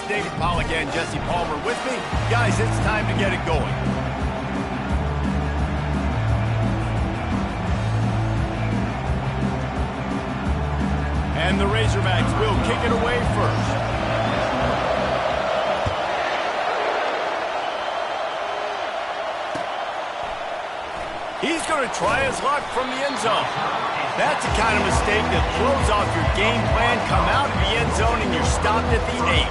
David Paul again, Jesse Palmer with me. Guys, it's time to get it going. And the Razorbacks will kick it away first. He's going to try his luck from the end zone. That's the kind of mistake that throws off your game plan. Come out of the end zone and you're stopped at the 8.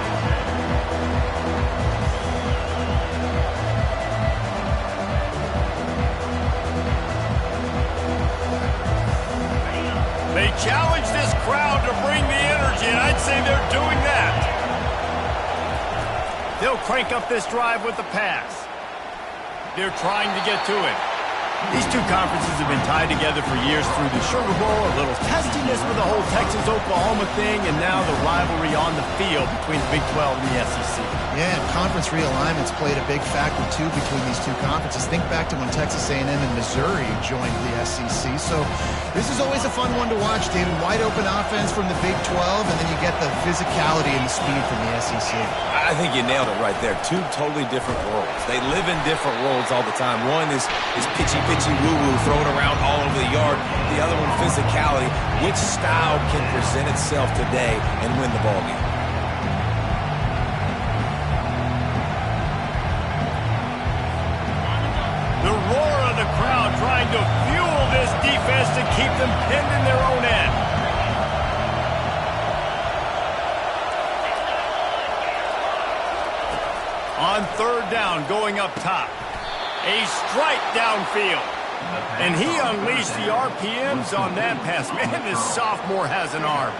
They challenge this crowd to bring the energy, and I'd say they're doing that. They'll crank up this drive with the pass. They're trying to get to it. These two conferences have been tied together for years through the Sugar Bowl, a little testiness with the whole Texas-Oklahoma thing, and now the rivalry on the field between the Big 12 and the SEC. Yeah, and conference realignments played a big factor, too, between these two conferences. Think back to when Texas A&M and Missouri joined the SEC. So this is always a fun one to watch, David. Wide-open offense from the Big 12, and then you get the physicality and the speed from the SEC. I think you nailed it right there. Two totally different worlds. They live in different worlds all the time. One is pitchy woo-woo, throwing around all over the yard. The other one, physicality. Which style can present itself today and win the ballgame? The roar of the crowd trying to fuel this defense to keep them pinned in their own end. On third down, going up top. A strike downfield. And he unleashed the RPMs on that pass. Man, this sophomore has an arm.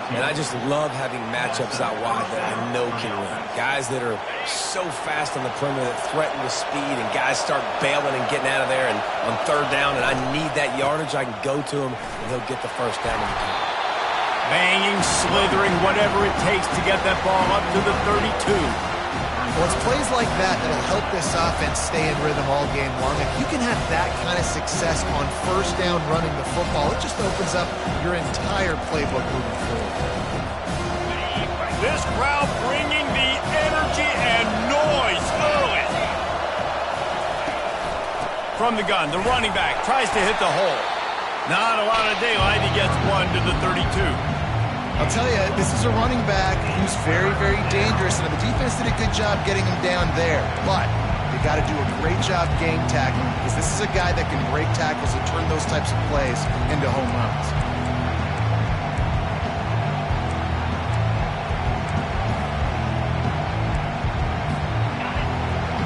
And I just love having matchups out wide that I know can win. Guys that are so fast on the perimeter that threaten with speed, and guys start bailing and getting out of there. And on third down, and I need that yardage, I can go to him, and he'll get the first down in the game. Banging, slithering, whatever it takes to get that ball up to the 32. Well, it's plays like that that'll help this offense stay in rhythm all game long. If you can have that kind of success on first down running the football, it just opens up your entire playbook moving forward. This crowd bringing the energy and noise early. From the gun, the running back tries to hit the hole. Not a lot of daylight. He gets one to the 32. I'll tell you, this is a running back who's very, very dangerous, and the defense did a good job getting him down there. But you got to do a great job game tackling, because this is a guy that can break tackles and turn those types of plays into home runs.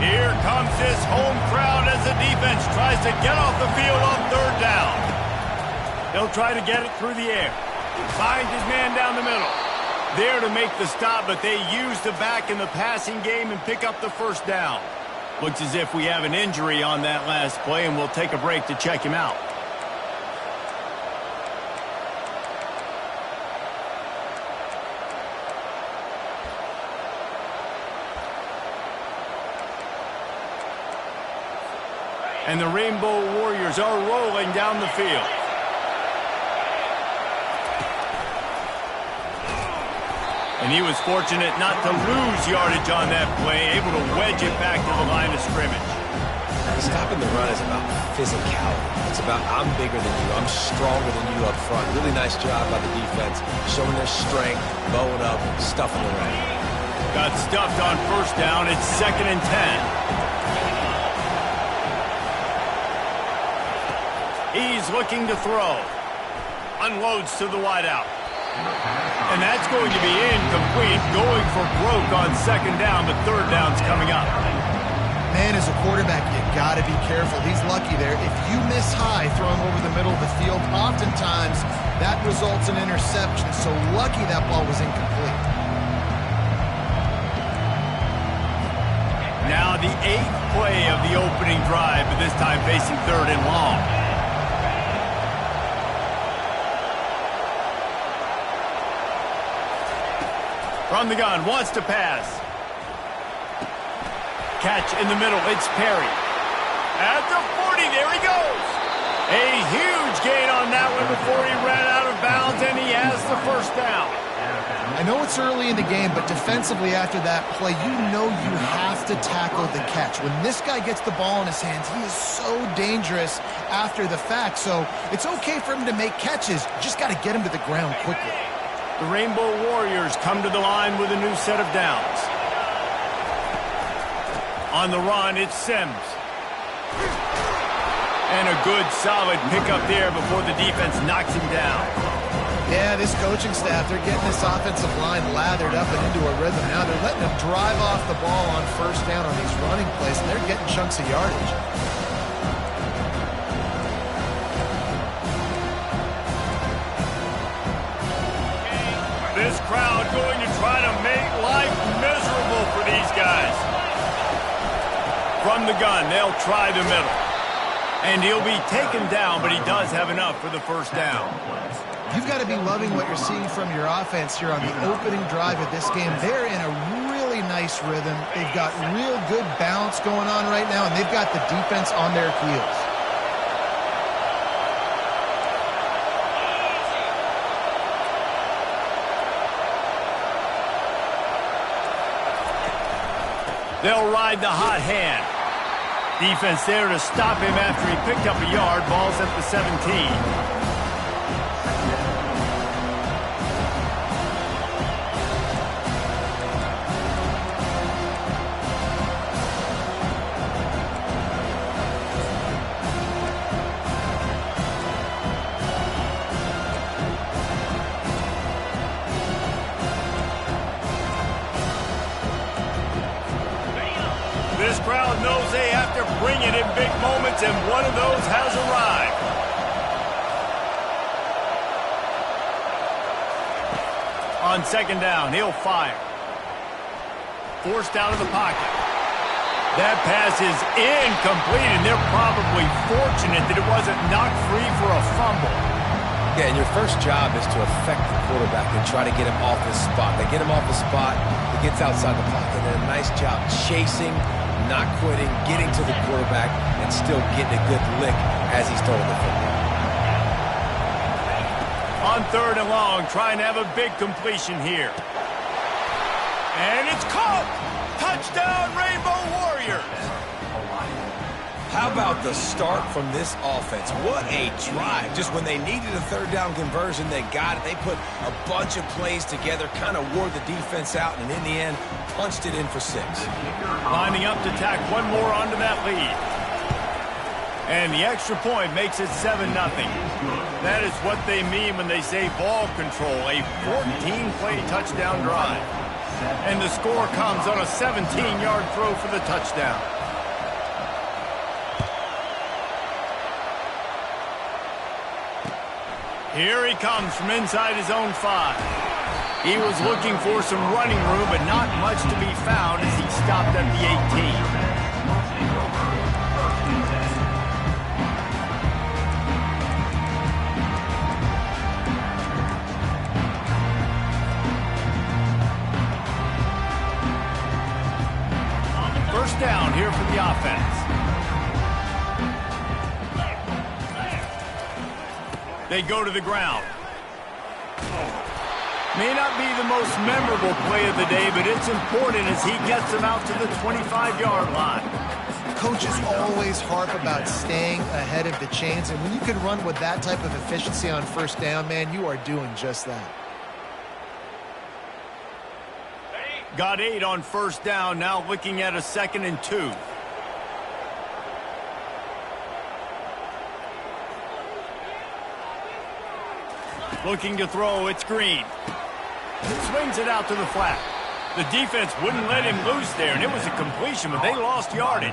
Here comes this home crowd as the defense tries to get off the field on third down. They'll try to get it through the air. Finds his man down the middle. There to make the stop, but they use the back in the passing game and pick up the first down. Looks as if we have an injury on that last play, and we'll take a break to check him out. And the Rainbow Warriors are rolling down the field. And he was fortunate not to lose yardage on that play, able to wedge it back to the line of scrimmage. Stopping the run is about physicality. It's about I'm bigger than you, I'm stronger than you up front. Really nice job by the defense, showing their strength, bowing up, stuffing the run. Got stuffed on first down. It's 2nd and 10. He's looking to throw. Unloads to the wideout. And that's going to be incomplete. Going for broke on 2nd down, but 3rd down's coming up. Man, as a quarterback, you got to be careful. He's lucky there. If you miss high throwing over the middle of the field, oftentimes that results in interception. So lucky that ball was incomplete. Now the 8th play of the opening drive, but this time facing 3rd and long. From the gun, wants to pass. Catch in the middle, it's Perry. At the 40, there he goes. A huge gain on that one before he ran out of bounds, and he has the first down. I know it's early in the game, but defensively after that play, you know you have to tackle the catch. When this guy gets the ball in his hands, he is so dangerous after the fact. So it's okay for him to make catches. You just got to get him to the ground quickly. The Rainbow Warriors come to the line with a new set of downs. On the run, it's Sims. And a good, solid pickup there before the defense knocks him down. Yeah, this coaching staff, they're getting this offensive line lathered up and into a rhythm. Now they're letting them drive off the ball on first down on these running plays, and they're getting chunks of yardage. This crowd going to try to make life miserable for these guys. From the gun, they'll try the middle. And he'll be taken down, but he does have enough for the first down. You've got to be loving what you're seeing from your offense here on the opening drive of this game. They're in a really nice rhythm. They've got real good balance going on right now, and they've got the defense on their heels. They'll ride the hot hand. Defense there to stop him after he picked up a yard. Ball's at the 17. This crowd knows they have to bring it in big moments, and one of those has arrived. On second down, he'll fire. Forced out of the pocket. That pass is incomplete, and they're probably fortunate that it wasn't knocked free for a fumble. Yeah, and your first job is to affect the quarterback and try to get him off his spot. They get him off the spot, he gets outside the pocket. They did a nice job chasing, not quitting, getting to the quarterback, and still getting a good lick as he's throwing the football. On third and long, trying to have a big completion here. And it's caught! Touchdown, Rainbow Warriors! How about the start from this offense? What a drive. Just when they needed a third down conversion, they got it. They put a bunch of plays together, kind of wore the defense out, and in the end, punched it in for 6. Lining up to tack one more onto that lead. And the extra point makes it 7-0. That is what they mean when they say ball control, a 14-play touchdown drive. And the score comes on a 17-yard throw for the touchdown. Here he comes from inside his own 5. He was looking for some running room, but not much to be found as he stopped at the 18. First down here for the offense. They go to the ground. May not be the most memorable play of the day, but it's important as he gets them out to the 25-yard line. Coaches always harp about staying ahead of the chains, and when you can run with that type of efficiency on first down, man, you are doing just that. Got 8 on first down, now looking at a 2nd and 2. Looking to throw, it's Green. Swings it out to the flat. The defense wouldn't let him loose there, and it was a completion, but they lost yardage.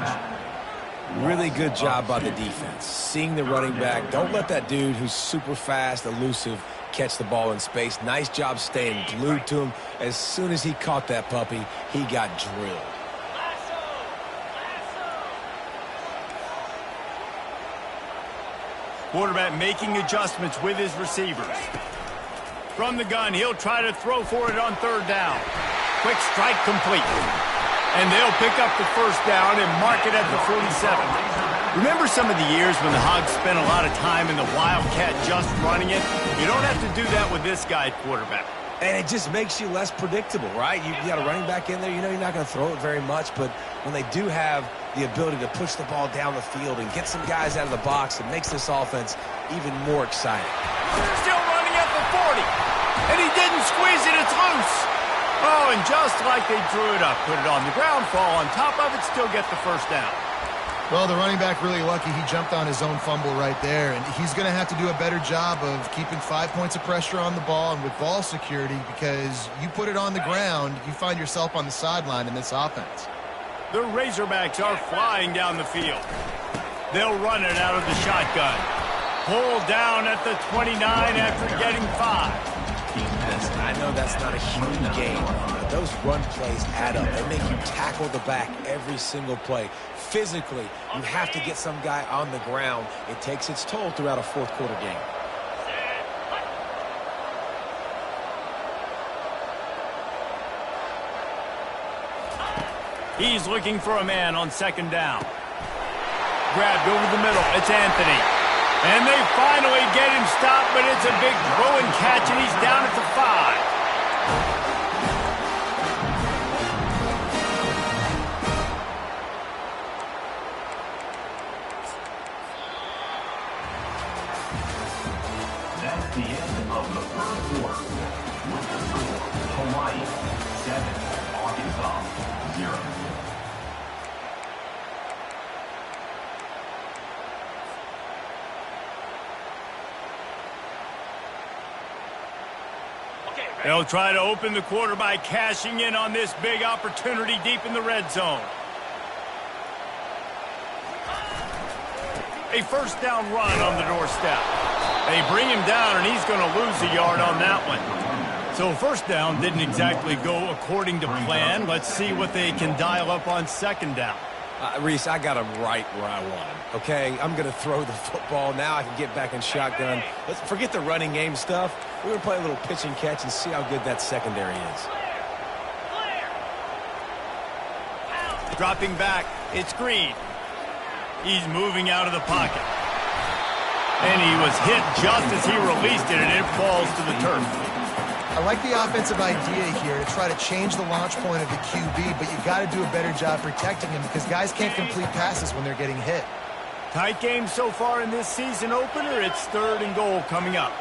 Really good job by the defense. Seeing the running back. Don't let that dude who's super fast, elusive, catch the ball in space. Nice job staying glued to him. As soon as he caught that puppy, he got drilled. Quarterback making adjustments with his receivers. From the gun, he'll try to throw for it on third down. Quick strike complete. And they'll pick up the first down and mark it at the 47. Remember some of the years when the Hogs spent a lot of time in the Wildcat just running it? You don't have to do that with this guy at quarterback. And it just makes you less predictable, right? You got a running back in there. You know you're not going to throw it very much, but when they do have the ability to push the ball down the field and get some guys out of the box, it makes this offense even more exciting. Still running at the 40, and he didn't squeeze it. It's loose. Oh, and just like they drew it up, put it on the ground, fall on top of it, still get the first down. Well, the running back really lucky he jumped on his own fumble right there, and he's going to have to do a better job of keeping 5 points of pressure on the ball and with ball security, because you put it on the ground, you find yourself on the sideline in this offense. The Razorbacks are flying down the field. They'll run it out of the shotgun. Pulled down at the 29 after getting 5. Listen, I know that's not a huge game, but those run plays add up. They make you tackle the back every single play. Physically, you have to get some guy on the ground. It takes its toll throughout a fourth quarter game. He's looking for a man on second down. Grabbed over the middle. It's Anthony. And they finally get him stopped, but it's a big throw and catch, and he's down at the 5. That's the end of the first quarter. With the score, Hawaii 7, Arkansas 0. They'll try to open the quarter by cashing in on this big opportunity deep in the red zone. A first down run on the doorstep. They bring him down, and he's going to lose a yard on that one. So first down didn't exactly go according to plan. Let's see what they can dial up on second down. Reese, I got him right where I want him, okay? I'm going to throw the football. Now I can get back in shotgun. Let's forget the running game stuff. We're going to play a little pitch and catch and see how good that secondary is. Dropping back, it's Green. He's moving out of the pocket. And he was hit just as he released it, and it falls to the turf. I like the offensive idea here to try to change the launch point of the QB, but you got to do a better job protecting him because guys can't complete passes when they're getting hit. Tight game so far in this season opener. It's 3rd and goal coming up.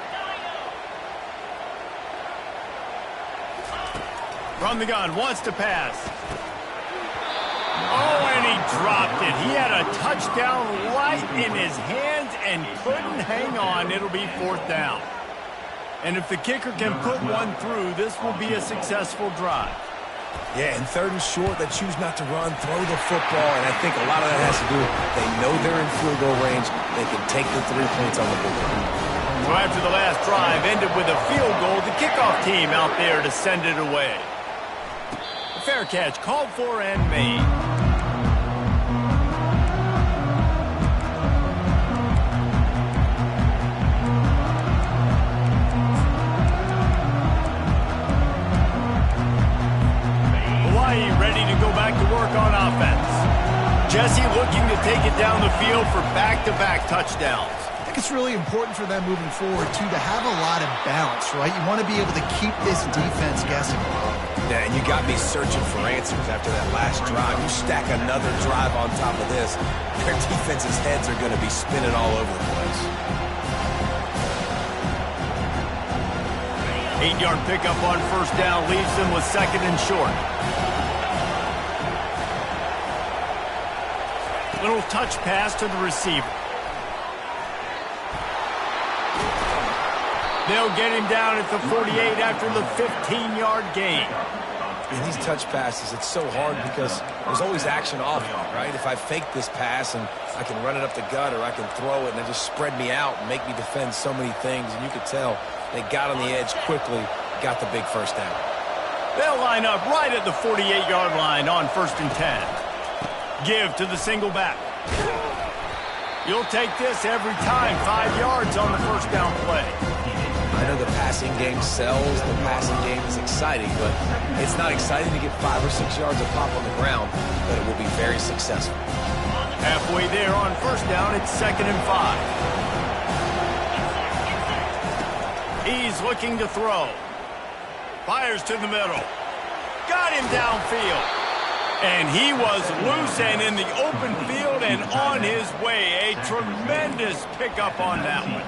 From the gun, wants to pass. Oh, and he dropped it. He had a touchdown right in his hands and couldn't hang on. It'll be 4th down. And if the kicker can put one through, this will be a successful drive. Yeah, and 3rd and short, they choose not to run, throw the football, and I think a lot of that has to do with they know they're in field goal range. They can take the 3 points on the board. So after the last drive ended with a field goal, the kickoff team out there to send it away. A fair catch called for and made. Ready to go back to work on offense. Jesse looking to take it down the field for back-to-back touchdowns. I think it's really important for them moving forward, too, to have a lot of balance, right? You want to be able to keep this defense guessing. Yeah, and you got me searching for answers after that last drive. You stack another drive on top of this, their defense's heads are going to be spinning all over the place. 8-yard pickup on first down leaves them with 2nd and short. Little touch pass to the receiver. They'll get him down at the 48 after the 15-yard gain. In these touch passes, it's so hard because there's always action off of it, right? If I fake this pass and I can run it up the gut or I can throw it and it just spread me out and make me defend so many things, and you could tell they got on the edge quickly, got the big first down. They'll line up right at the 48-yard line on 1st and 10. Give to the single back. You'll take this every time. 5 yards on the first down play. I know the passing game sells. The passing game is exciting, but it's not exciting to get 5 or 6 yards of pop on the ground, but it will be very successful. Halfway there on first down, it's 2nd and 5. He's looking to throw. Fires to the middle. Got him downfield. And he was loose and in the open field and on his way. A tremendous pickup on that one.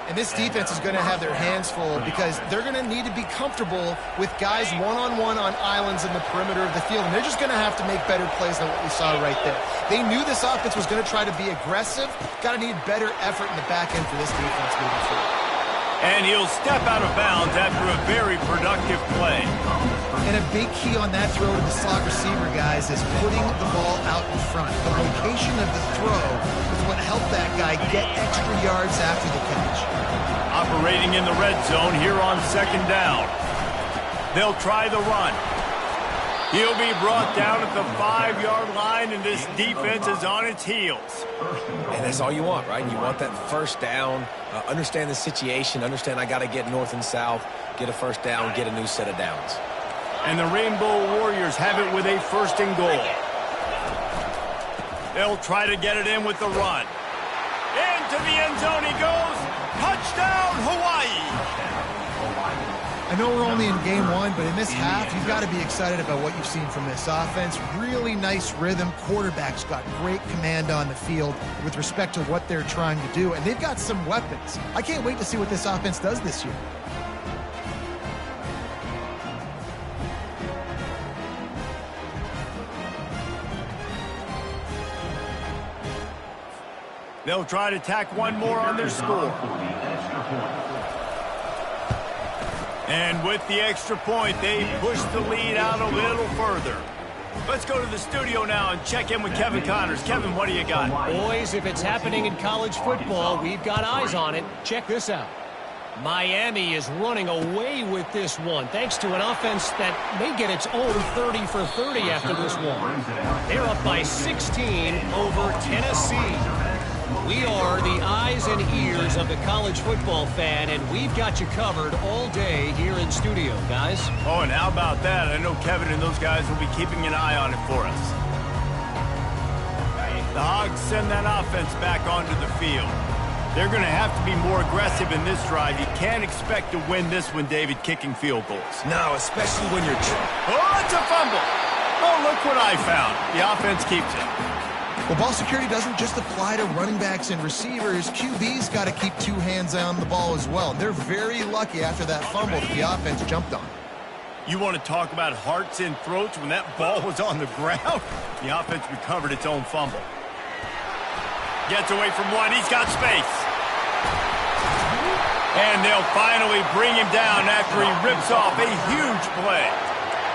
And this defense is going to have their hands full because they're going to need to be comfortable with guys one-on-one on islands in the perimeter of the field. And they're just going to have to make better plays than what we saw right there. They knew this offense was going to try to be aggressive. Got to need better effort in the back end for this defense moving forward. And he'll step out of bounds after a very productive play. And a big key on that throw to the slot receiver, guys, is putting the ball out in front. The location of the throw is what helped that guy get extra yards after the catch. Operating in the red zone here on second down. They'll try the run. He'll be brought down at the 5-yard line, and this defense is on its heels. And that's all you want, right? You want that first down, understand the situation, understand I got to get north and south, get a first down, get a new set of downs. And the Rainbow Warriors have it with a first and goal. They'll try to get it in with the run. Into the end zone he goes. Touchdown, Hawaii! I know we're only in game one, but in this half, you've got to be excited about what you've seen from this offense. Really nice rhythm. Quarterback's got great command on the field with respect to what they're trying to do, and they've got some weapons. I can't wait to see what this offense does this year. They'll try to tack one more on their score. And with the extra point, they push the lead out a little further. Let's go to the studio now and check in with Kevin Connors. Kevin, what do you got? Boys, if it's happening in college football, we've got eyes on it. Check this out. Miami is running away with this one, thanks to an offense that may get its own 30 for 30 after this one. They're up by 16 over Tennessee. We are the eyes and ears of the college football fan, and we've got you covered all day here in studio, guys. Oh, and how about that? I know Kevin and those guys will be keeping an eye on it for us. The Hogs send that offense back onto the field. They're going to have to be more aggressive in this drive. You can't expect to win this one, David, kicking field goals. No, especially when you're... Oh, it's a fumble. Oh, look what I found. The offense keeps it. Well, ball security doesn't just apply to running backs and receivers. QB's got to keep two hands on the ball as well. They're very lucky after that fumble that the offense jumped on. You want to talk about hearts in throats when that ball was on the ground? The offense recovered its own fumble. Gets away from one. He's got space. And they'll finally bring him down after he rips off a huge play.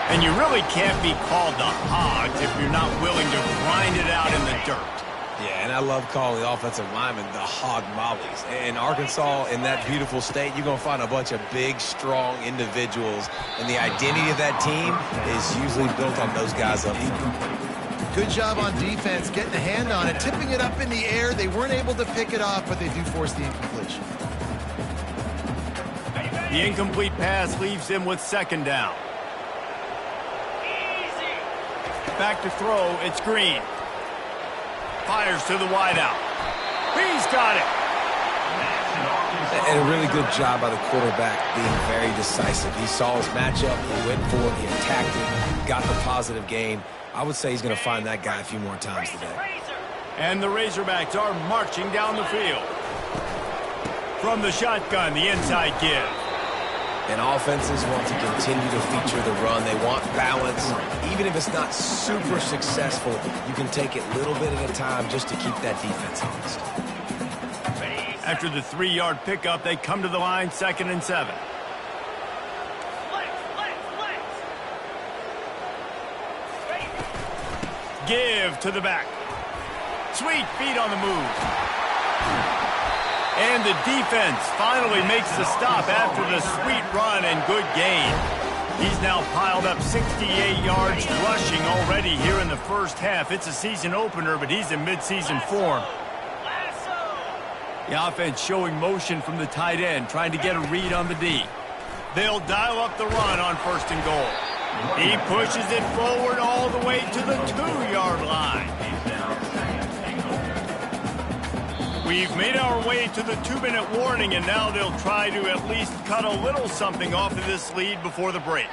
And you really can't be called the Hogs if you're not willing to grind it out in the dirt. Yeah, and I love calling the offensive linemen the hog mollies. In Arkansas, in that beautiful state, you're going to find a bunch of big, strong individuals. And the identity of that team is usually built on those guys up front. Good job on defense, getting a hand on it, tipping it up in the air. They weren't able to pick it off, but they do force the incompletion. The incomplete pass leaves him with second down. Back to throw, it's Green. Fires to the wideout. He's got it. And a really good job by the quarterback being very decisive. He saw his matchup, he went for it, he attacked it, got the positive gain. I would say he's going to find that guy a few more times today. And the Razorbacks are marching down the field. From the shotgun, the inside give. And offenses want to continue to feature the run. They want balance. Even if it's not super successful, you can take it little bit at a time just to keep that defense honest. After the 3-yard pickup, they come to the line, 2nd and 7. Give to the back. Sweet feet on the move. And the defense finally makes the stop after the sweet run and good gain. He's now piled up 68 yards rushing already here in the first half. It's a season opener, but he's in midseason form. The offense showing motion from the tight end, trying to get a read on the D. They'll dial up the run on 1st and goal. He pushes it forward all the way to the 2-yard line. We've made our way to the 2-minute warning, and now they'll try to at least cut a little something off of this lead before the break.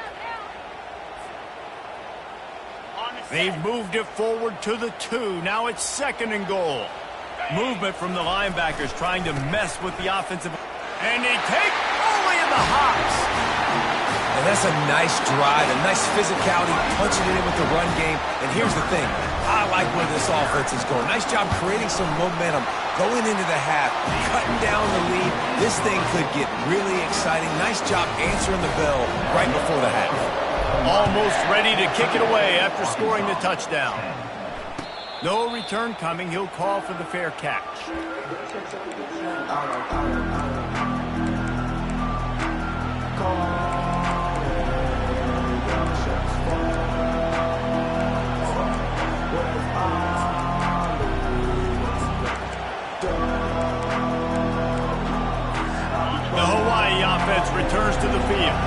They've moved it forward to the 2. Now it's 2nd and goal. Movement from the linebackers trying to mess with the offensive. And they take only in the hops. And that's a nice drive, a nice physicality, punching it in with the run game. And here's the thing. I like where this offense is going. Nice job creating some momentum, going into the half, cutting down the lead. This thing could get really exciting. Nice job answering the bell right before the half. Almost ready to kick it away after scoring the touchdown. No return coming. He'll call for the fair catch. The Hawaii offense returns to the field.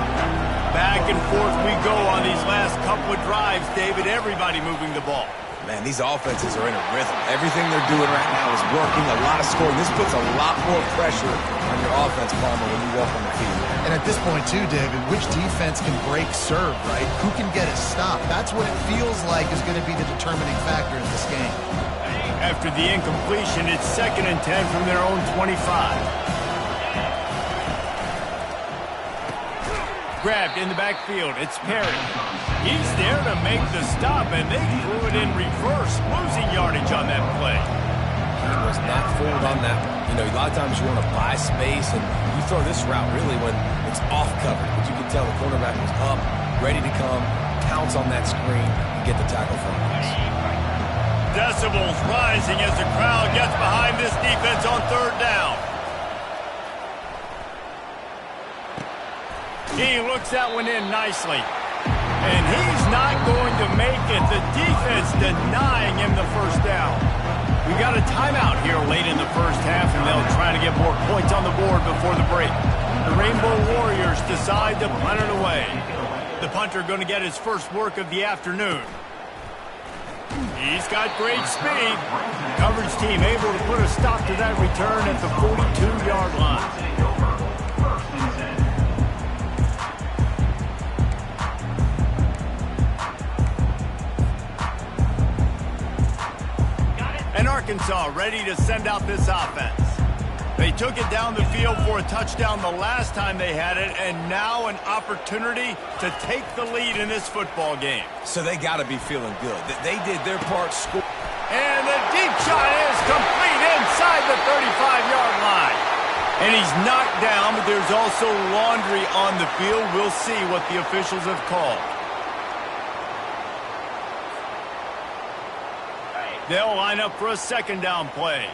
Back and forth we go on these last couple of drives, David. Everybody moving the ball. Man, these offenses are in a rhythm. Everything they're doing right now is working. A lot of scoring. This puts a lot more pressure on your offense, Palmer, when you walk on the field. And at this point, too, David, which defense can break serve, right? Who can get a stop? That's what it feels like is going to be the determining factor in this game. After the incompletion, it's 2nd and 10 from their own 25. Grabbed in the backfield. It's Perry. He's there to make the stop, and they threw it in reverse, losing yardage on that play. He was not fooled on that one. You know, a lot of times you want to buy space, and you throw this route really when it's off covered. But you can tell the cornerback was up, ready to come, pounce on that screen, and get the tackle from us. Decibels rising as the crowd gets behind this defense on 3rd down. He looks that one in nicely. And he's not going to make it. The defense denying him the 1st down. We got a timeout here late in the 1st half, and they'll try to get more points on the board before the break. The Rainbow Warriors decide to punt it away. The punter going to get his first work of the afternoon. He's got great speed. Coverage team able to put a stop to that return at the 42-yard line. And Arkansas ready to send out this offense. They took it down the field for a touchdown the last time they had it, and now an opportunity to take the lead in this football game. So they got to be feeling good. They did their part. And the deep shot is complete inside the 35-yard line. And he's knocked down, but there's also laundry on the field. We'll see what the officials have called. They'll line up for a 2nd down play.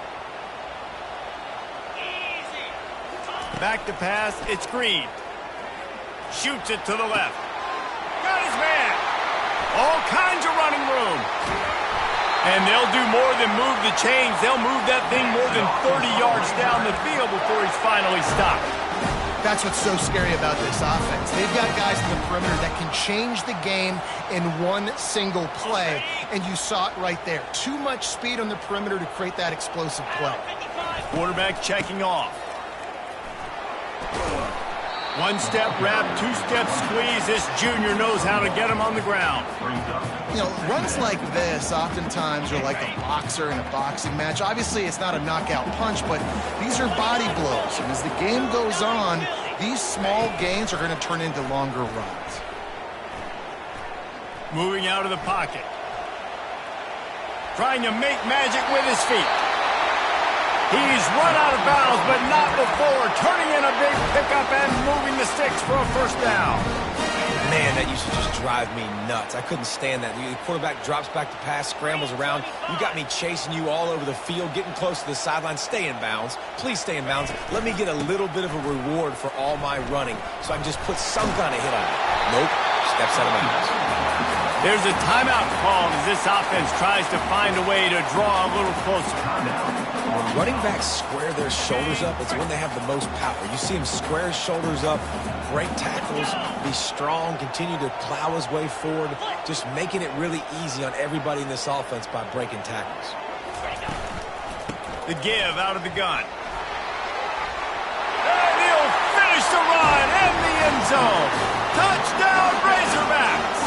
Back to pass, it's Green. Shoots it to the left. Got his man. All kinds of running room. And they'll do more than move the chains. They'll move that thing more than 30 yards down the field before he's finally stopped. That's what's so scary about this offense. They've got guys in the perimeter that can change the game in one single play, and you saw it right there. Too much speed on the perimeter to create that explosive play. Quarterback checking off. 1-step wrap, 2-step squeeze. This junior knows how to get him on the ground. You know, runs like this oftentimes are like a boxer in a boxing match. Obviously, it's not a knockout punch, but these are body blows. And as the game goes on, these small gains are going to turn into longer runs. Moving out of the pocket. Trying to make magic with his feet. He's run out of bounds, but not before. Turning in a big pickup and moving the sticks for a 1st down. Man, that used to just drive me nuts. I couldn't stand that. The quarterback drops back to pass, scrambles around. You got me chasing you all over the field, getting close to the sideline. Stay in bounds. Please stay in bounds. Let me get a little bit of a reward for all my running so I can just put some kind of hit on it. Nope. Steps out of bounds. There's a timeout called as this offense tries to find a way to draw a little closer. When running backs square their shoulders up, it's when they have the most power. You see him square his shoulders up, break tackles, be strong, continue to plow his way forward, just making it really easy on everybody in this offense by breaking tackles. The give out of the gun. And he'll finish the run in the end zone. Touchdown, Razorbacks!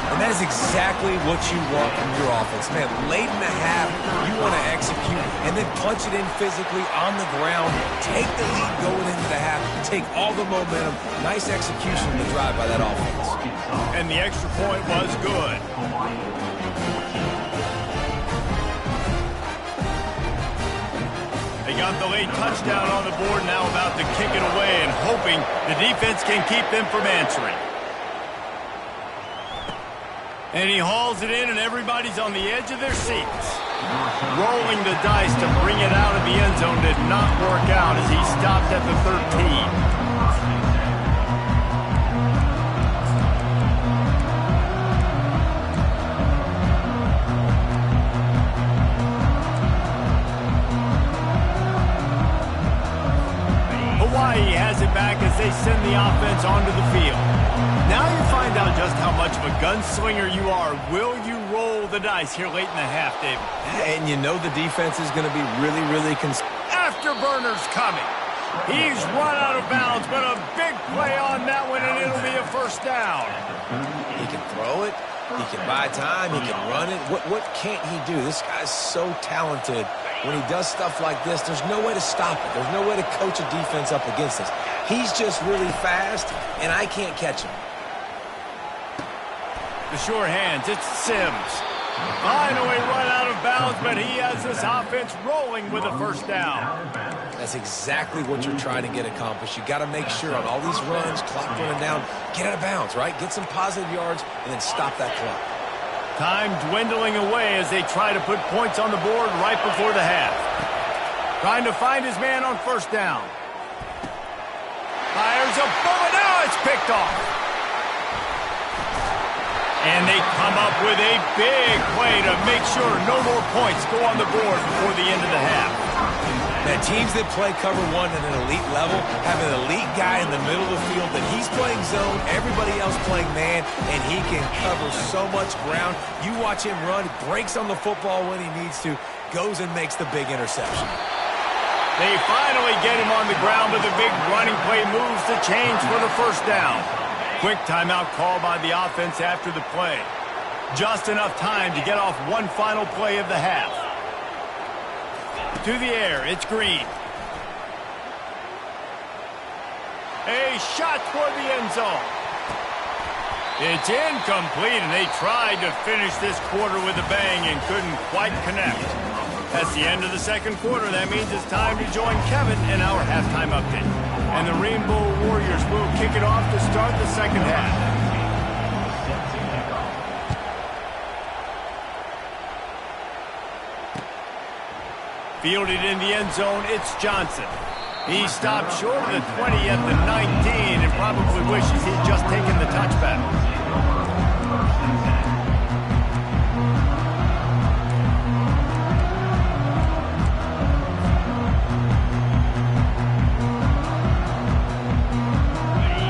And that is exactly what you want from your offense. Man, late in the half, you want to execute and then punch it in physically on the ground. Take the lead going into the half. Take all the momentum. Nice execution in the drive by that offense. And the extra point was good. They got the late touchdown on the board, now about to kick it away and hoping the defense can keep them from answering. And he hauls it in, and everybody's on the edge of their seats. Rolling the dice to bring it out of the end zone did not work out as he stopped at the 13. Hawaii has it back as they send the offense onto the field. Now you find out just how much of a gunslinger you are. Will you roll the dice here late in the half, David? And you know the defense is going to be really Afterburner's coming. He's run out of bounds, but a big play on that one, and it'll be a first down. He can throw it. He can buy time. He can run it. What can't he do? This guy's so talented. When he does stuff like this, there's no way to stop it. There's no way to coach a defense up against this. He's just really fast, and I can't catch him. The sure hands, it's Sims. Finally run out of bounds, but he has this offense rolling with a first down. That's exactly what you're trying to get accomplished. You got to make sure on all these runs, clock running down, get out of bounds, right? Get some positive yards, and then stop that clock. Time dwindling away as they try to put points on the board right before the half. Trying to find his man on first down. Fires a bullet. Now it's picked off. And they come up with a big play to make sure no more points go on the board before the end of the half. Now, teams that play cover one at an elite level have an elite guy in the middle of the field that he's playing zone, everybody else playing man, and he can cover so much ground. You watch him run, breaks on the football when he needs to, goes and makes the big interception. They finally get him on the ground, but the big running play moves the chains for the first down. Quick timeout call by the offense after the play. Just enough time to get off one final play of the half. To the air, it's Green. A shot toward the end zone. It's incomplete, and they tried to finish this quarter with a bang and couldn't quite connect. That's the end of the second quarter. That means it's time to join Kevin in our halftime update. And the Rainbow Warriors will kick it off to start the second half. Fielded in the end zone, it's Johnson. He stopped short of the 20 at the 19 and probably wishes he'd just taken the touchback.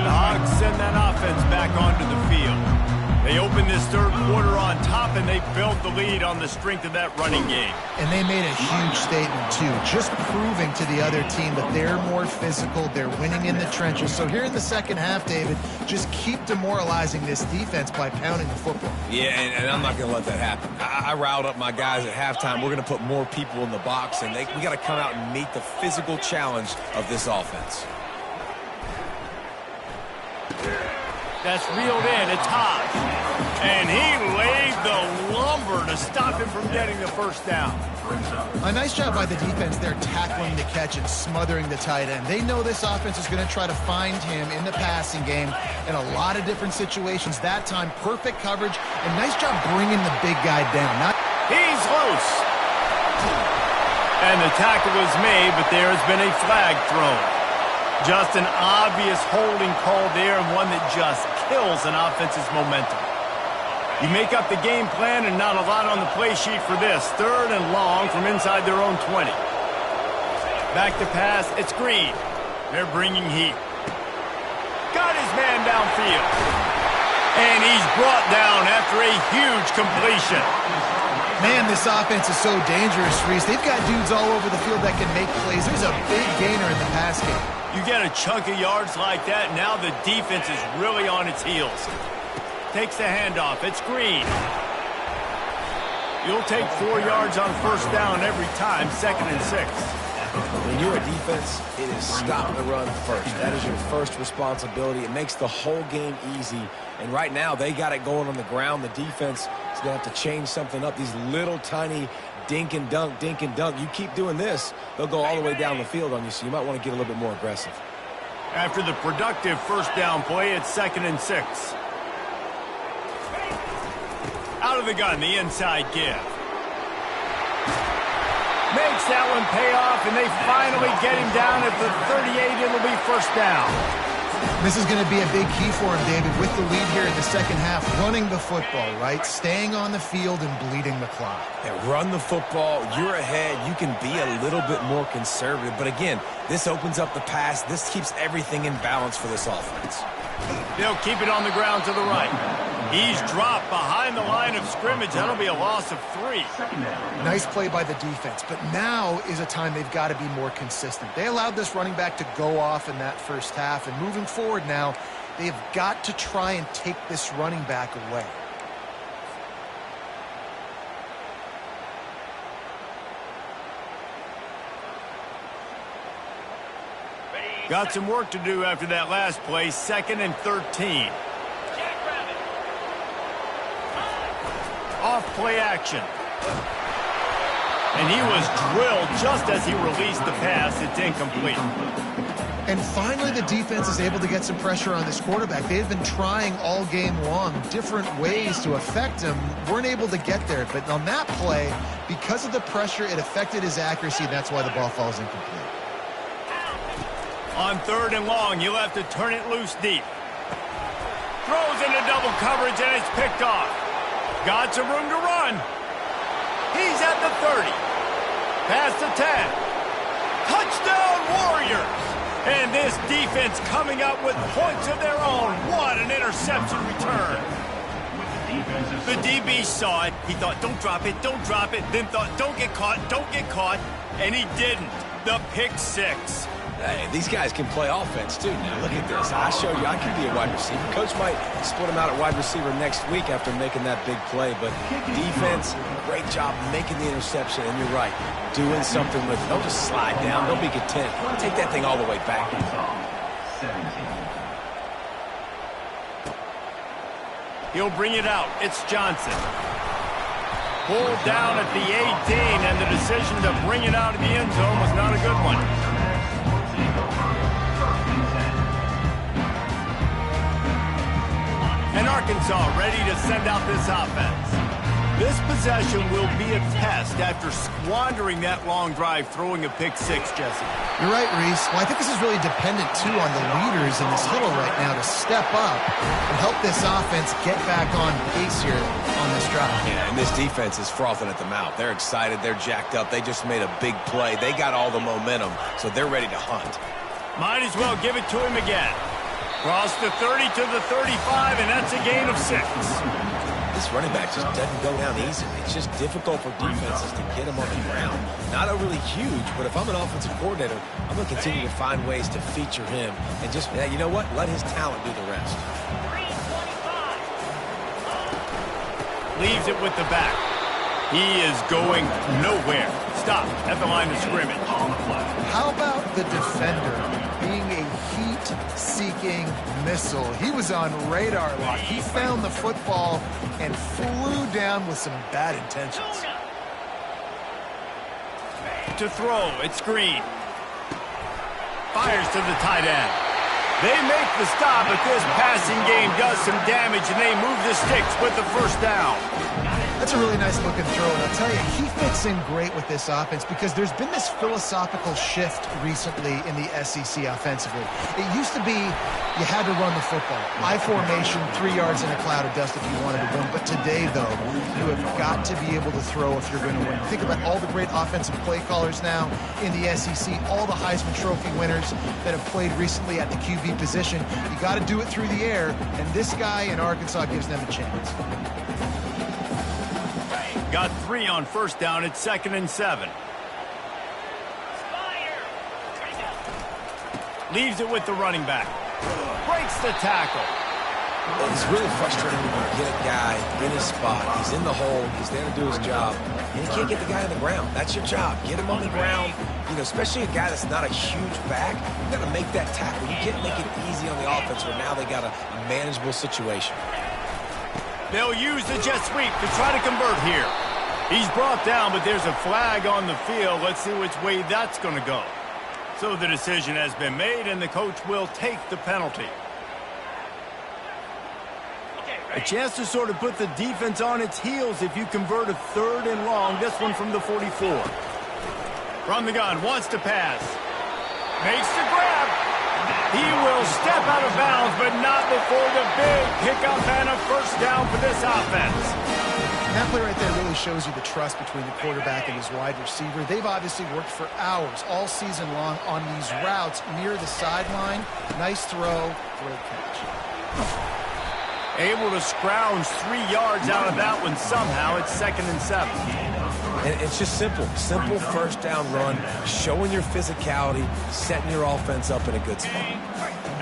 The Hogs send that offense back onto the field. They opened this third quarter on top, and they built the lead on the strength of that running game. And they made a huge statement, too, just proving to the other team that they're more physical, they're winning in the trenches. So here in the second half, David, just keep demoralizing this defense by pounding the football. Yeah, and I'm not going to let that happen. I riled up my guys at halftime. We're going to put more people in the box, and we got to come out and meet the physical challenge of this offense. That's reeled in. It's Hodge. And he laid the lumber to stop him from getting the first down. A nice job by the defense there, tackling the catch and smothering the tight end. They know this offense is going to try to find him in the passing game in a lot of different situations. That time, perfect coverage, and nice job bringing the big guy down. He's loose. And the tackle was made, but there has been a flag thrown. Just an obvious holding call there, and one that just kills an offense's momentum. You make up the game plan, and not a lot on the play sheet for this. Third and long from inside their own 20. Back to pass, it's Green. They're bringing heat. Got his man downfield. And he's brought down at after a huge completion. Man, this offense is so dangerous, Reese. They've got dudes all over the field that can make plays. There's a big gainer in the pass game. You get a chunk of yards like that, now the defense is really on its heels. Takes the handoff. It's Green. You'll take 4 yards on first down every time, 2nd and 6. When you're a defense, it is stop the run first. That is your first responsibility. It makes the whole game easy. And right now, they got it going on the ground. The defense is going to have to change something up. These little tiny dink and dunk, dink and dunk. You keep doing this, they'll go all the way down the field on you, so you might want to get a little bit more aggressive. After the productive first down play, it's 2nd and 6. Out of the gun, the inside give. Makes that one pay off, and they finally get him down at the 38. It'll be first down. This is going to be a big key for him, David, with the lead here in the second half. Running the football, right? Staying on the field and bleeding the clock. Yeah, run the football. You're ahead. You can be a little bit more conservative. But again, this opens up the pass. This keeps everything in balance for this offense. They'll keep it on the ground to the right. He's dropped behind the line of scrimmage. That'll be a loss of 3. Nice play by the defense, but now is a time they've got to be more consistent. They allowed this running back to go off in that first half, and moving forward now, they've got to try and take this running back away. Got some work to do after that last play, 2nd and 13. Off play action. And he was drilled just as he released the pass. It's incomplete. And finally, the defense is able to get some pressure on this quarterback. They've been trying all game long different ways to affect him. Weren't able to get there. But on that play, because of the pressure, it affected his accuracy, and that's why the ball falls incomplete. On 3rd and long, you'll have to turn it loose deep. Throws into double coverage, and it's picked off. Got some room to run. He's at the 30. Past the 10. Touchdown, Warriors! And this defense coming up with points of their own. What an interception return. The DB saw it. He thought, don't drop it, don't drop it. Then thought, don't get caught, don't get caught. And he didn't. The pick 6. Hey, these guys can play offense, too. Now, look at this. I showed you I can be a wide receiver. Coach might split him out at wide receiver next week after making that big play. But defense, great job making the interception. And you're right, doing something with it. Don't just slide down. Don't be content. Take that thing all the way back. He'll bring it out. It's Johnson. Pulled down at the 18, and the decision to bring it out of the end zone was not a good one. And Arkansas ready to send out this offense. This possession will be a test after squandering that long drive, throwing a pick 6, Jesse. You're right, Reese. Well, I think this is really dependent, too, on the leaders in this huddle right now to step up and help this offense get back on pace here on this drive. Yeah, and this defense is frothing at the mouth. They're excited. They're jacked up. They just made a big play. They got all the momentum, so they're ready to hunt. Might as well give it to him again. Cross the 30 to the 35, and that's a gain of 6. This running back just doesn't go down easily. It's just difficult for defenses to get him on the ground. Not overly huge, but if I'm an offensive coordinator, I'm going to continue to find ways to feature him and just, yeah, you know what? Let his talent do the rest. Leaves it with the back. He is going nowhere. Stop at the line of scrimmage. How about the defender being a heat-seeking missile? He was on radar lock. He found the football and flew down with some bad intentions. To throw, it's Green. Fires to the tight end. They make the stop, but this passing game does some damage, and they move the sticks with the first down. That's a really nice looking throw, and I'll tell you, he fits in great with this offense because there's been this philosophical shift recently in the SEC offensively. It used to be you had to run the football. I formation, 3 yards in a cloud of dust if you wanted to win. But today, though, you have got to be able to throw if you're going to win. Think about all the great offensive play callers now in the SEC, all the Heisman Trophy winners that have played recently at the QB position. You got to do it through the air, and this guy in Arkansas gives them a chance. Got 3 on first down. It's 2nd and 7. Leaves it with the running back. Breaks the tackle. It's really frustrating when you get a guy in his spot. He's in the hole. He's there to do his job. And you can't get the guy on the ground. That's your job. Get him on the ground. You know, especially a guy that's not a huge back. You've got to make that tackle. You can't make it easy on the offense where now they got a manageable situation. They'll use the jet sweep to try to convert here. He's brought down, but there's a flag on the field. Let's see which way that's going to go. So the decision has been made, and the coach will take the penalty. A chance to sort of put the defense on its heels if you convert a 3rd and long. This one from the 44. From the gun, wants to pass. Makes the grab. He will step out of bounds, but not before the big pickup and a first down for this offense. That play right there really shows you the trust between the quarterback and his wide receiver. They've obviously worked for hours all season long on these routes near the sideline. Nice throw, great catch. Able to scrounge 3 yards out of that one somehow. It's 2nd and 7. And it's just simple. Simple first down run, showing your physicality, setting your offense up in a good spot.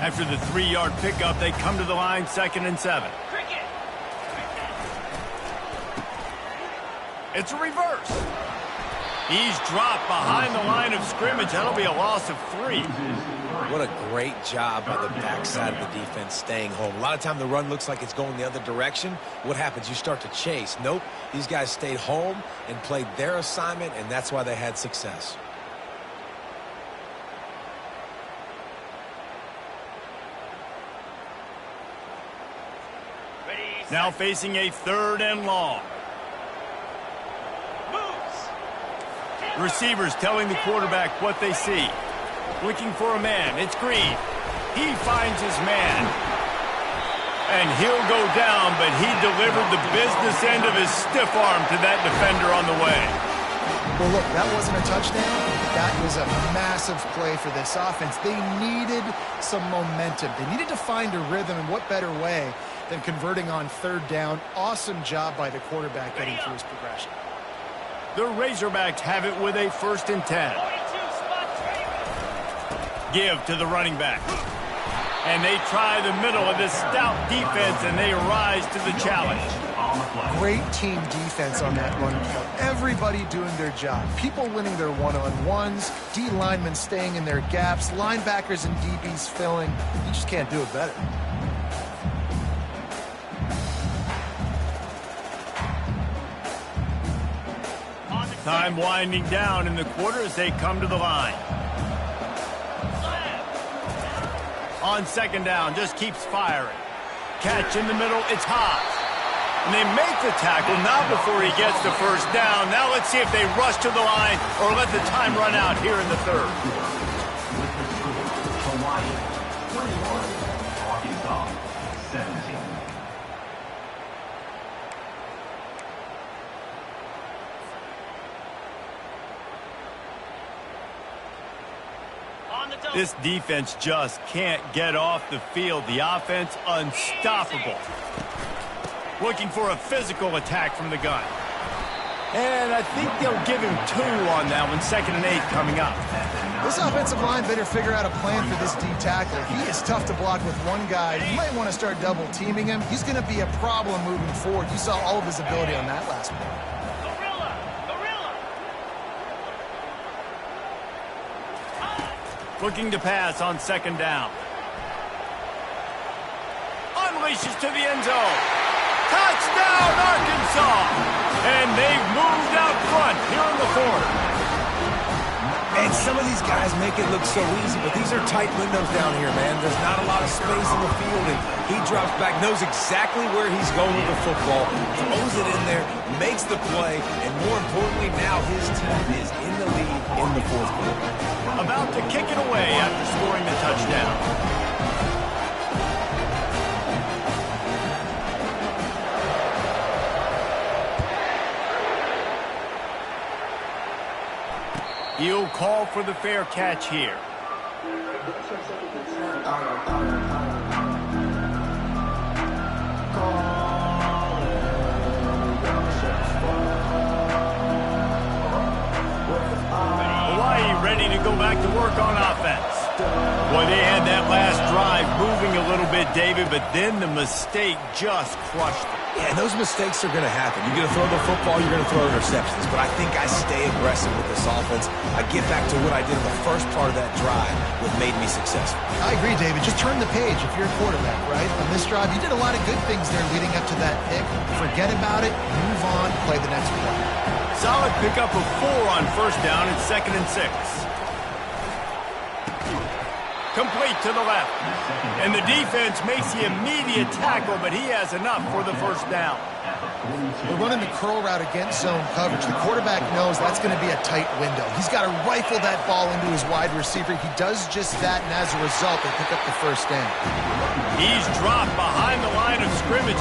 After the 3-yard pickup, they come to the line, 2nd and 7. It's a reverse. He's dropped behind the line of scrimmage. That'll be a loss of 3. What a great job by the backside of the defense staying home. A lot of time the run looks like it's going the other direction. What happens? You start to chase. Nope. These guys stayed home and played their assignment, and that's why they had success. Now facing a 3rd and long. Receivers telling the quarterback what they see. Looking for a man. It's Green. He finds his man. And he'll go down, but he delivered the business end of his stiff arm to that defender on the way. Well, look, that wasn't a touchdown. That was a massive play for this offense. They needed some momentum. They needed to find a rhythm, and what better way than converting on 3rd down. Awesome job by the quarterback getting through his progression. The Razorbacks have it with a 1st and 10. Give to the running back. And they try the middle of this stout defense, and they rise to the challenge. Great team defense on that run play. Everybody doing their job. People winning their one-on-ones, D linemen staying in their gaps, linebackers and DBs filling. You just can't do it better. Time winding down in the quarter as they come to the line. On 2nd down, just keeps firing. Catch in the middle, it's Haas. And they make the tackle, not before he gets the first down. Now let's see if they rush to the line or let the time run out here in the 3rd. Hawaii, 21. Arkansas, 17. This defense just can't get off the field. The offense unstoppable. Looking for a physical attack from the gun. And I think they'll give him 2 on that one. 2nd and 8 coming up. This offensive line better figure out a plan for this D tackle. He is tough to block with one guy. You might want to start double teaming him. He's going to be a problem moving forward. You saw all of his ability on that last play. Looking to pass on 2nd down. Unleashes to the end zone. Touchdown, Arkansas! And they've moved out front here in the 4th. And some of these guys make it look so easy, but these are tight windows down here, man. There's not a lot of space in the field, and he drops back, knows exactly where he's going with the football, throws it in there, makes the play, and more importantly, now his team is in the lead in the fourth quarter. About to kick it away after scoring the touchdown. He'll call for the fair catch here. Hawaii ready to go back to work on offense. Boy, they had that last drive moving a little bit, David, but then the mistake just crushed them. Yeah, and those mistakes are going to happen. You're going to throw the football, you're going to throw interceptions. But I think I stay aggressive with this offense. I get back to what I did in the first part of that drive, what made me successful. I agree, David. Just turn the page if you're a quarterback, right? On this drive, you did a lot of good things there leading up to that pick. Forget about it, move on, play the next play. Solid pickup of 4 on first down and 2nd and 6. Complete to the left. And the defense makes the immediate tackle, but he has enough for the first down. They're running the curl route against zone coverage. The quarterback knows that's going to be a tight window. He's got to rifle that ball into his wide receiver. He does just that, and as a result, they pick up the first down. He's dropped behind the line of scrimmage.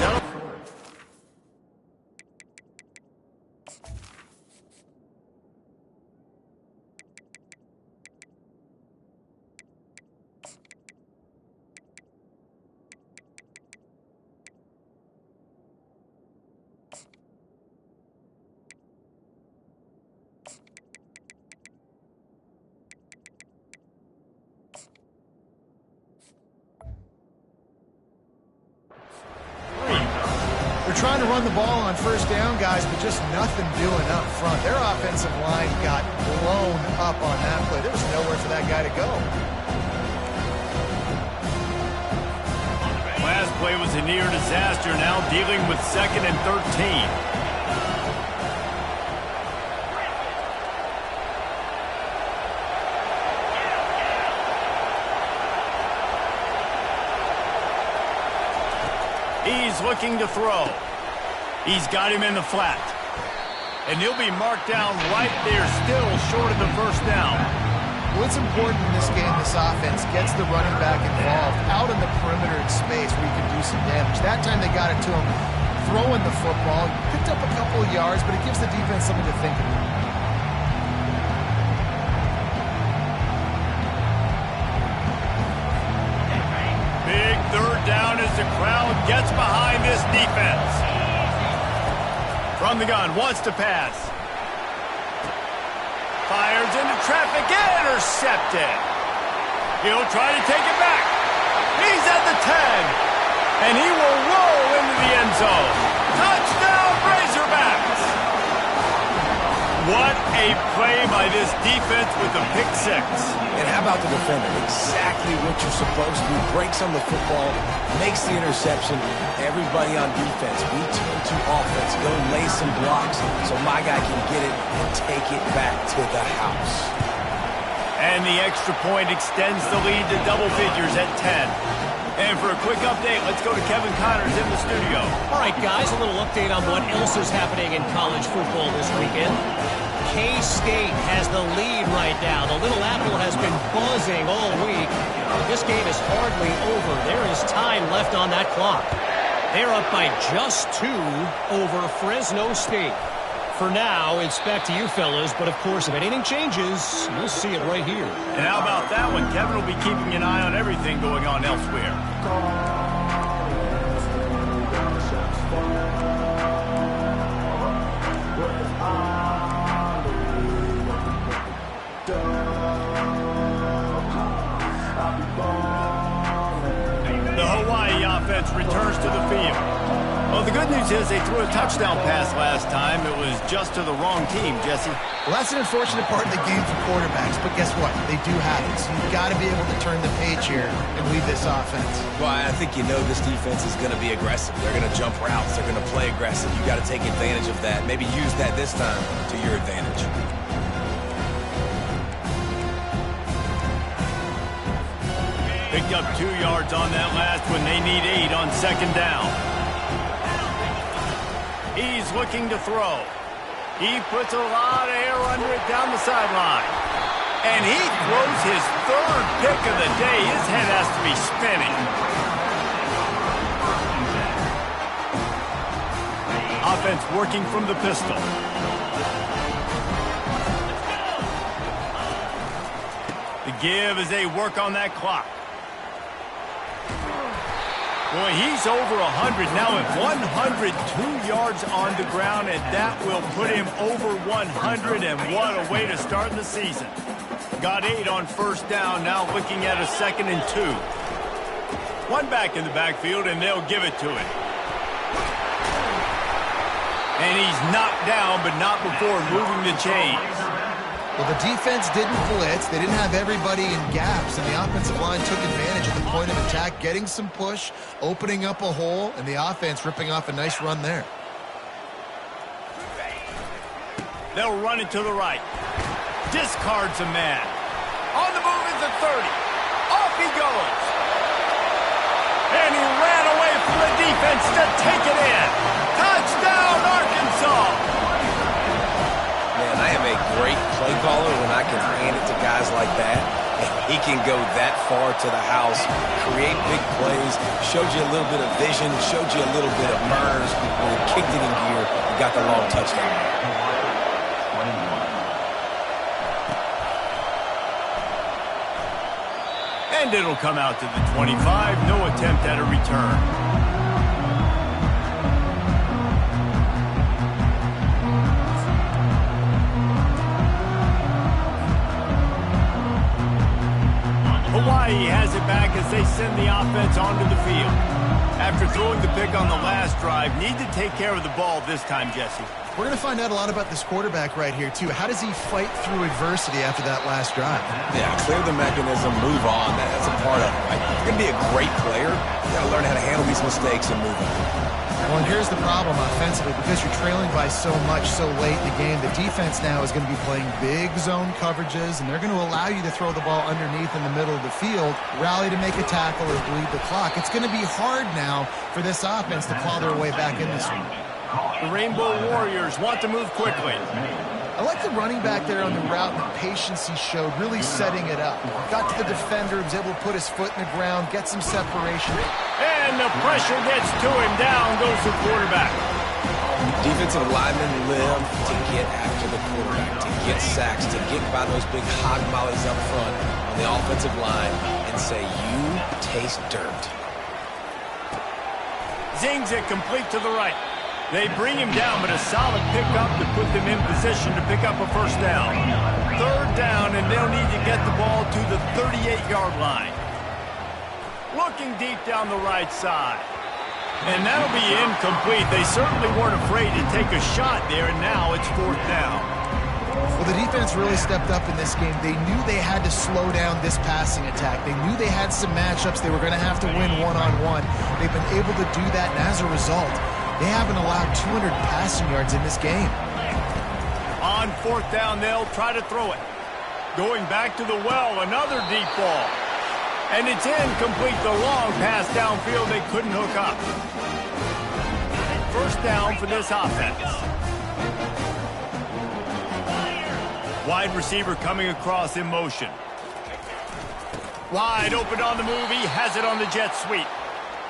They're trying to run the ball on first down, guys, but just nothing doing up front. Their offensive line got blown up on that play. There was nowhere for that guy to go. Last play was a near disaster, now dealing with 2nd and 13. He's looking to throw. He's got him in the flat. And he'll be marked down right there, still short of the first down. What's important in this game, this offense gets the running back involved out in the perimeter in space where you can do some damage. That time they got it to him throwing the football. Picked up a couple of yards, but it gives the defense something to think about. Big third down as the crowd gets behind this defense. From the gun, wants to pass. Fires into traffic, intercepted. He'll try to take it back. He's at the 10, and he will roll into the end zone. Touchdown, Razorbacks! What a play by this defense with the pick 6. And how about the defender? Exactly what you're supposed to do. Breaks on the football, makes the interception. Everybody on defense, we turn to offense. Go lay some blocks so my guy can get it and take it back to the house. And the extra point extends the lead to double figures at 10. And for a quick update, let's go to Kevin Connors in the studio. All right, guys, a little update on what else is happening in college football this weekend. K-State has the lead right now. The Little Apple has been buzzing all week. This game is hardly over. There is time left on that clock. They're up by just 2 over Fresno State. For now, it's back to you fellas, but of course, if anything changes, you'll see it right here. And how about that one? Kevin will be keeping an eye on everything going on elsewhere. The Hawaii offense returns to the field. Well, the good news is they threw a touchdown pass last time. It was just to the wrong team, Jesse. Well, that's an unfortunate part of the game for quarterbacks, but guess what? They do have it, so you've got to be able to turn the page here and lead this offense. Well, I think you know this defense is going to be aggressive. They're going to jump routes. They're going to play aggressive. You got to take advantage of that. Maybe use that this time to your advantage. Picked up 2 yards on that last one. They need 8 on second down. He's looking to throw. He puts a lot of air under it down the sideline. And he throws his 3rd pick of the day. His head has to be spinning. Offense working from the pistol. The give as they work on that clock. Boy, he's over 100 now at 102 yards on the ground, and that will put him over 100, and what a way to start the season. Got 8 on first down, now looking at a 2nd and 2. One back in the backfield, and they'll give it to him. And he's knocked down, but not before moving the chains. Well, the defense didn't blitz. They didn't have everybody in gaps, and the offensive line took advantage at the point of attack, getting some push, opening up a hole, and the offense ripping off a nice run there. They'll run it to the right. Discards a man. On the move is the 30. Off he goes. And he ran away from the defense to take it in. Touchdown, Arkansas! Man, I am a great play caller when I can hand it to guys like that. And he can go that far to the house, create big plays, showed you a little bit of vision, showed you a little bit of burns, when he kicked it in gear and got the long touchdown. And it'll come out to the 25. No attempt at a return. Hawaii has it back as they send the offense onto the field. After throwing the pick on the last drive, need to take care of the ball this time, Jesse. We're going to find out a lot about this quarterback right here, too. How does he fight through adversity after that last drive? Yeah, clear the mechanism, move on. That's a part of it, right? If you're going to be a great player, you got to learn how to handle these mistakes and move on. Well, and here's the problem offensively. Because you're trailing by so much so late in the game, the defense now is going to be playing big zone coverages, and they're going to allow you to throw the ball underneath in the middle of the field, rally to make a tackle or bleed the clock. It's going to be hard now for this offense to claw their way back in this one. The Rainbow Warriors want to move quickly. I like the running back there on the route and the patience he showed, really setting it up. Got to the defender, was able to put his foot in the ground, get some separation. And the pressure gets to him. Down goes the quarterback. Defensive linemen live to get after the quarterback, to get sacks, to get by those big hog mollies up front on the offensive line and say, you taste dirt. Zings it complete to the right. They bring him down, but a solid pickup to put them in position to pick up a first down. 3rd down, and they'll need to get the ball to the 38-yard line. Looking deep down the right side. And that'll be incomplete. They certainly weren't afraid to take a shot there, and now it's 4th down. Well, the defense really stepped up in this game. They knew they had to slow down this passing attack. They knew they had some matchups they were going to have to win one-on-one. They've been able to do that, and as a result, they haven't allowed 200 passing yards in this game. On 4th down, they'll try to throw it. Going back to the well, another deep ball. And it's incomplete. The long pass downfield, they couldn't hook up. 1st down for this offense. Wide receiver coming across in motion. Wide open on the move. He has it on the jet sweep.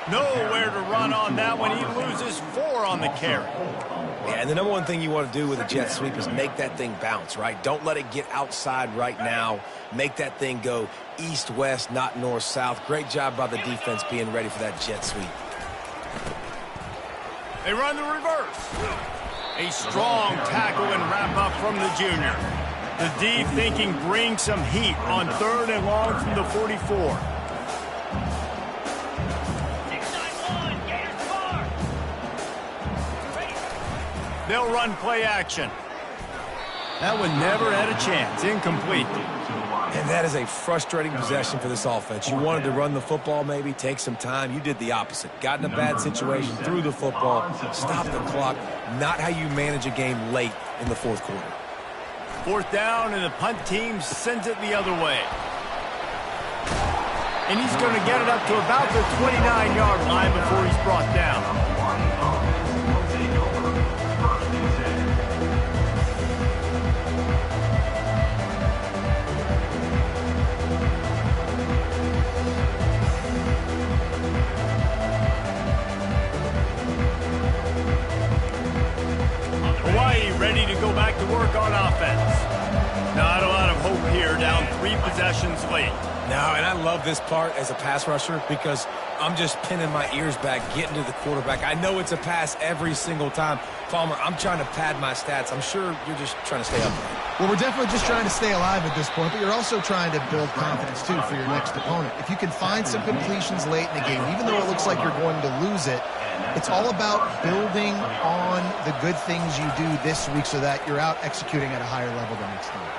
Nowhere to run on that one. He loses 4 on the carry. Yeah, and the number one thing you want to do with a jet sweep is make that thing bounce, right? Don't let it get outside right now. Make that thing go east-west, not north-south. Great job by the defense being ready for that jet sweep. They run the reverse. A strong tackle and wrap-up from the junior. The D thinking bring some heat on 3rd and long from the 44. They'll run play action. That one never had a chance. Incomplete. And that is a frustrating possession for this offense. You wanted to run the football, maybe take some time. You did the opposite. Got in a bad situation, threw the football, stopped the clock. Not how you manage a game late in the 4th quarter. 4th down, and the punt team sends it the other way. And he's going to get it up to about the 29-yard line before he's brought down. Hawaii ready to go back to work on offense. Not a lot of hope here, down 3 possessions late. No, and I love this part as a pass rusher because I'm just pinning my ears back, getting to the quarterback. I know it's a pass every single time. Palmer, I'm trying to pad my stats. I'm sure you're just trying to stay up. Well, we're definitely just trying to stay alive at this point, but you're also trying to build confidence, too, for your next opponent. If you can find some completions late in the game, even though it looks like you're going to lose it, it's all about building on the good things you do this week so that you're out executing at a higher level the next time.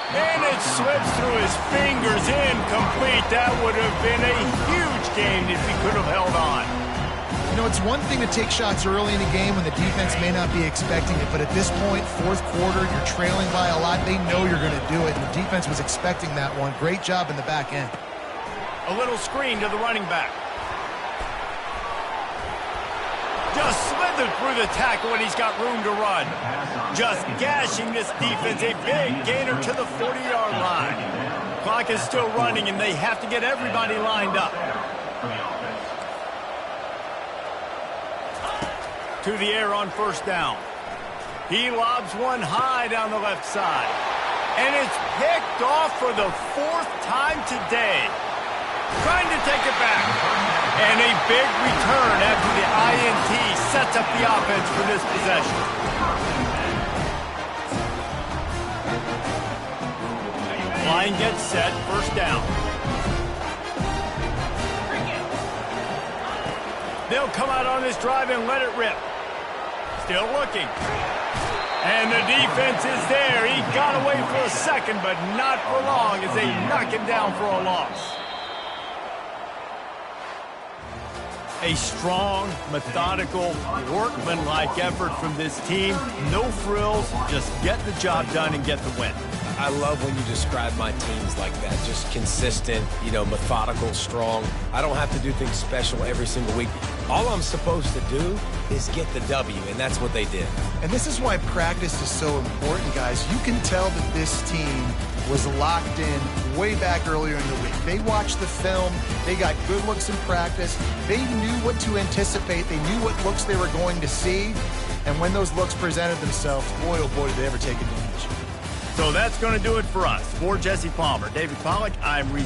And it slips through his fingers, incomplete. That would have been a huge gain if he could have held on. You know, it's one thing to take shots early in the game when the defense may not be expecting it, but at this point, fourth quarter, you're trailing by a lot. They know you're going to do it, and the defense was expecting that one. Great job in the back end. A little screen to the running back. Just slithered through the tackle when he's got room to run. Just gashing this defense, a big gainer to the 40-yard line. Clock is still running, and they have to get everybody lined up. To the air on first down. He lobs one high down the left side. And it's picked off for the 4th time today. Trying to take it back. And a big return after the INT sets up the offense for this possession. Line gets set, first down. They'll come out on this drive and let it rip. Still looking. And the defense is there. He got away for a second, but not for long as they knock him down for a loss. A strong, methodical, workmanlike effort from this team. No frills, just get the job done and get the win. I love when you describe my teams like that. Just consistent, methodical, strong. I don't have to do things special every single week. All I'm supposed to do is get the W, and that's what they did. And this is why practice is so important, guys. You can tell that this team was locked in way back earlier in the week. They watched the film. They got good looks in practice. They knew what to anticipate. They knew what looks they were going to see. And when those looks presented themselves, boy, oh boy, did they ever take advantage. So that's going to do it for us. For Jesse Palmer, David Pollack, I'm